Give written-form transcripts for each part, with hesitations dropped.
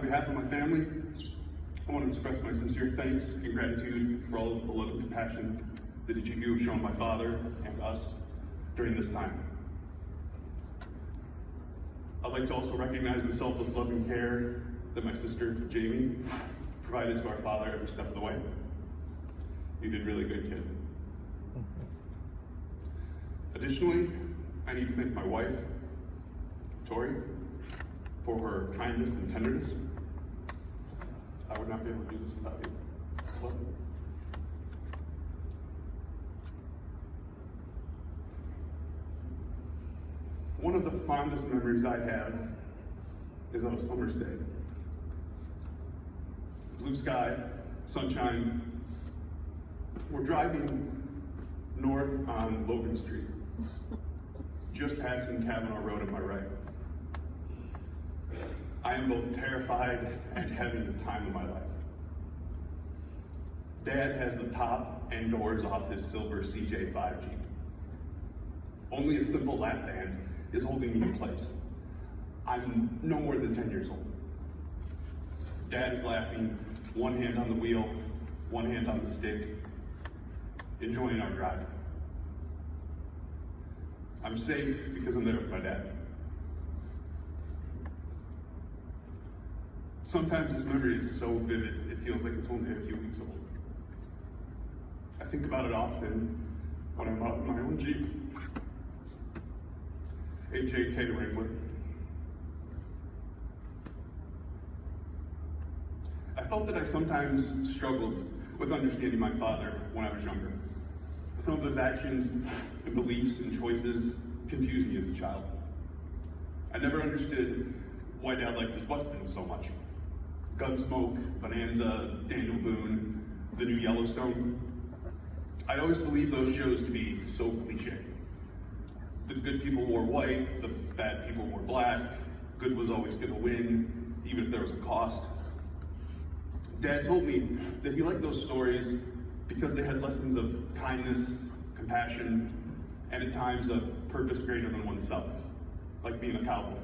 behalf of my family, I want to express my sincere thanks and gratitude for all of the love and compassion that each of you have shown my father and us during this time. I'd like to also recognize the selfless love and care that my sister, Jamie, provided to our father every step of the way. You did really good, kid. Additionally, I need to thank my wife, Tori, for her kindness and tenderness. I would not be able to do this without you. Love you. One of the fondest memories I have is of a summer's day. Blue sky, sunshine. We're driving north on Logan Street, just passing Kavanaugh Road on my right. I am both terrified and having the time of my life. Dad has the top and doors off his silver CJ5 Jeep. Only a simple lap band is holding me in place. I'm no more than 10 years old. Dad is laughing, one hand on the wheel, one hand on the stick, enjoying our drive. I'm safe because I'm there with my dad. Sometimes this memory is so vivid, it feels like it's only a few weeks old. I think about it often when I'm out in my own Jeep, AJK Wrangler. I felt that I sometimes struggled with understanding my father when I was younger. Some of those actions and beliefs and choices confused me as a child. I never understood why Dad liked his Westerns so much. Gunsmoke, Bonanza, Daniel Boone, the new Yellowstone. I always believed those shows to be so cliche. The good people wore white, the bad people wore black, good was always gonna win, even if there was a cost. Dad told me that he liked those stories because they had lessons of kindness, compassion, and at times a purpose greater than oneself, like being a cowboy.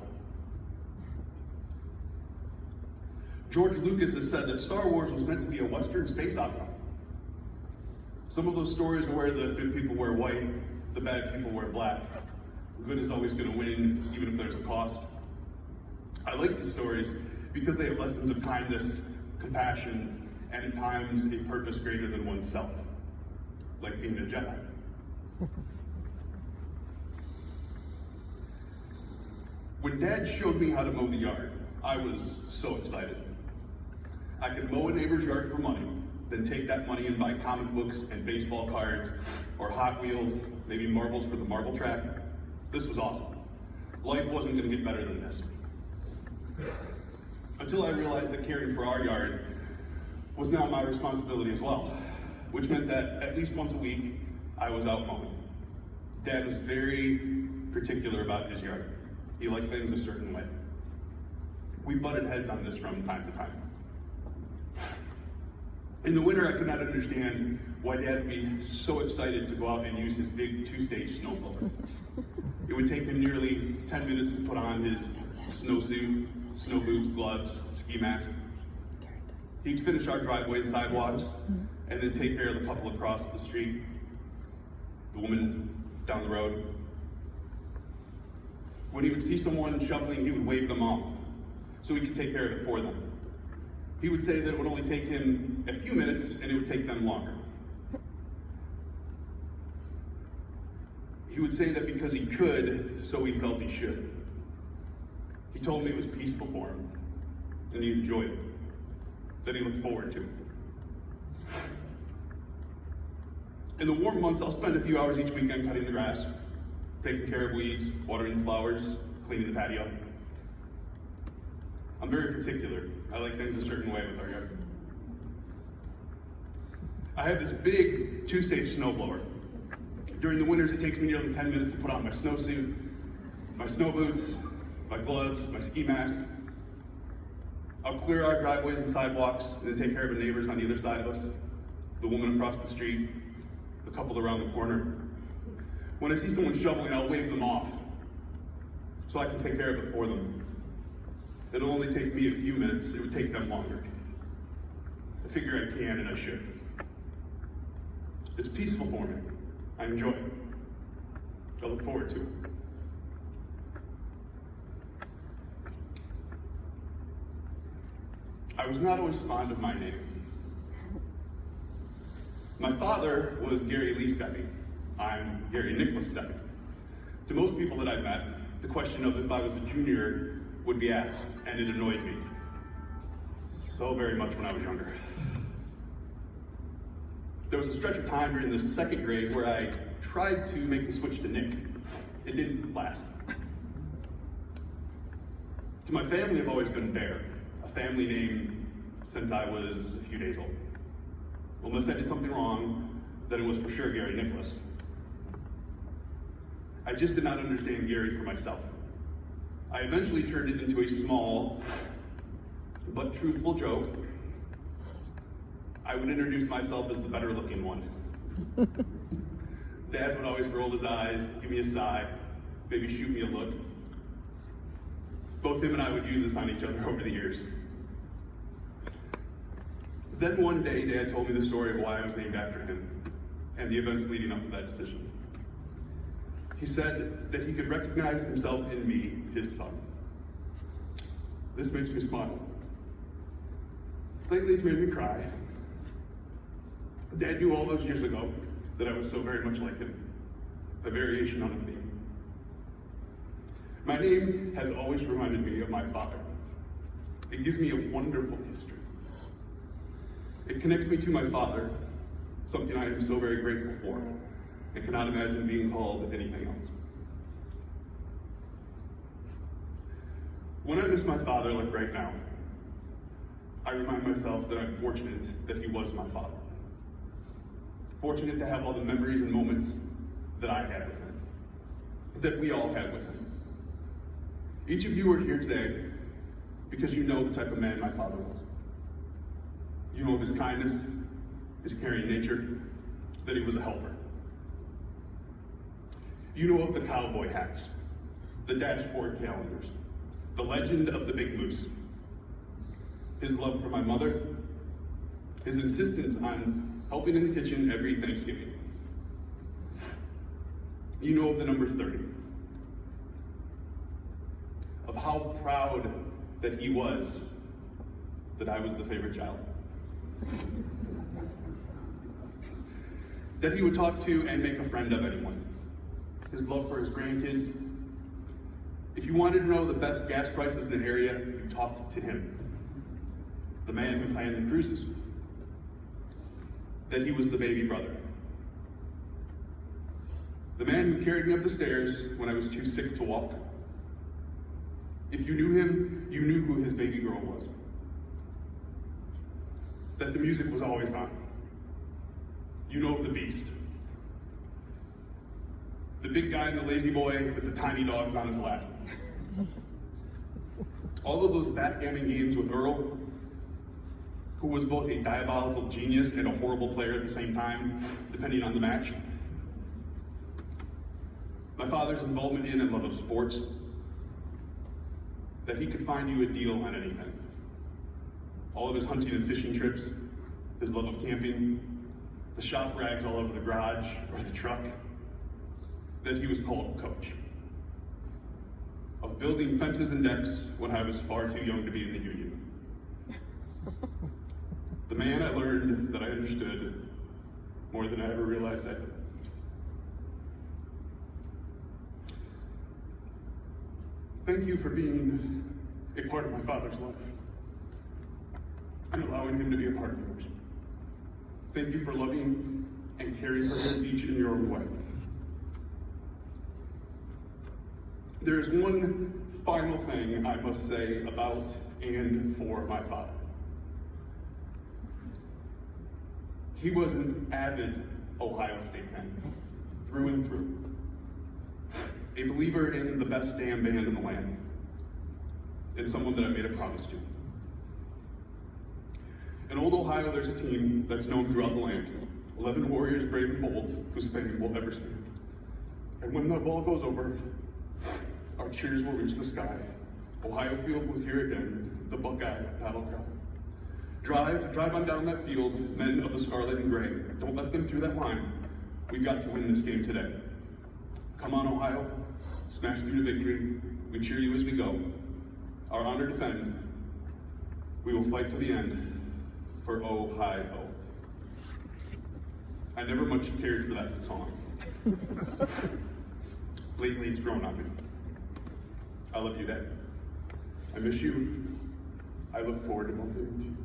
George Lucas has said that Star Wars was meant to be a Western space opera. Some of those stories are where the good people wear white, the bad people wear black. Good is always going to win, even if there's a cost. I like these stories because they have lessons of kindness, compassion, and at times a purpose greater than oneself, like being a Jedi. When Dad showed me how to mow the yard, I was so excited. I could mow a neighbor's yard for money, then take that money and buy comic books and baseball cards, or Hot Wheels, maybe marbles for the marble track. This was awesome. Life wasn't going to get better than this. Until I realized that caring for our yard was now my responsibility as well, which meant that at least once a week, I was out mowing. Dad was very particular about his yard. He liked things a certain way. We butted heads on this from time to time. In the winter, I could not understand why Dad would be so excited to go out and use his big 2-stage snowblower. It would take him nearly 10 minutes to put on his snowsuit, snow boots, gloves, ski mask. He'd finish our driveway and sidewalks, and then take care of the couple across the street, the woman down the road. When he would see someone shoveling, he would wave them off, so he could take care of it for them. He would say that it would only take him a few minutes and it would take them longer. He would say that because he could, so he felt he should. He told me it was peaceful for him, and he enjoyed it, that he looked forward to it. In the warm months, I'll spend a few hours each weekend cutting the grass, taking care of weeds, watering the flowers, cleaning the patio. I'm very particular. I like things a certain way with our yard. I have this big 2-stage snowblower. During the winters, it takes me nearly 10 minutes to put on my snowsuit, my snow boots, my gloves, my ski mask. I'll clear our driveways and sidewalks, and then take care of the neighbors on either side of us, the woman across the street, the couple around the corner. When I see someone shoveling, I'll wave them off so I can take care of it for them. It'll only take me a few minutes, it would take them longer. I figure I can and I should. It's peaceful for me. I enjoy it. I look forward to it. I was not always fond of my name. My father was Gary Lee Steffi. I'm Gary Nicholas Steffi. To most people that I've met, the question of if I was a junior would be asked, and it annoyed me so very much when I was younger. There was a stretch of time during the second grade where I tried to make the switch to Nick. It didn't last. To my family, I've always been Bear, a family name since I was a few days old. Unless I did something wrong, then it was for sure Gary Nicholas. I just did not understand Gary for myself. I eventually turned it into a small but truthful joke. I would introduce myself as the better looking one. Dad would always roll his eyes, give me a sigh, maybe shoot me a look. Both him and I would use this on each other over the years. Then one day, Dad told me the story of why I was named after him and the events leading up to that decision. He said that he could recognize himself in me, his son. This makes me smile. Lately, it's made me cry. Dad knew all those years ago that I was so very much like him, a variation on a theme. My name has always reminded me of my father. It gives me a wonderful history. It connects me to my father, something I am so very grateful for, and cannot imagine being called anything else. When I miss my father, like right now, I remind myself that I'm fortunate that he was my father. Fortunate to have all the memories and moments that I had with him, that we all had with him. Each of you are here today because you know the type of man my father was. You know of his kindness, his caring nature, that he was a helper. You know of the cowboy hats, the dashboard calendars, the legend of the big moose, his love for my mother, his insistence on helping in the kitchen every Thanksgiving. You know of the number 30, of how proud that he was that I was the favorite child. That he would talk to and make a friend of anyone. His love for his grandkids. If you wanted to know the best gas prices in the area, you talked to him. The man who planned the cruises. That he was the baby brother. The man who carried me up the stairs when I was too sick to walk. If you knew him, you knew who his baby girl was. That the music was always on. You know of the Beast. The big guy in the lazy boy with the tiny dogs on his lap. All of those backgammon games with Earl, who was both a diabolical genius and a horrible player at the same time, depending on the match. My father's involvement in and love of sports, that he could find you a deal on anything. All of his hunting and fishing trips, his love of camping, the shop rags all over the garage or the truck, that he was called Coach. Of building fences and decks when I was far too young to be in the union. The man I learned that I understood more than I ever realized I could. Thank you for being a part of my father's life and allowing him to be a part of yours. Thank you for loving and caring for him each in your own way. There is one final thing I must say about and for my father. He was an avid Ohio State fan, through and through. A believer in the best damn band in the land, and someone that I made a promise to. In Old Ohio, there's a team that's known throughout the land. 11 warriors, brave and bold, whose fame will ever stand. And when the ball goes over, our cheers will reach the sky, Ohio Field will hear again the Buckeye battle cry. Drive on down that field, men of the scarlet and gray. Don't let them through that line. We've got to win this game today. Come on, Ohio. Smash through to victory. We cheer you as we go. Our honor defend. We will fight to the end for Ohio. I never much cared for that song. Lately, it's grown on me. I love you, Dad. I miss you. I look forward to bumping into you.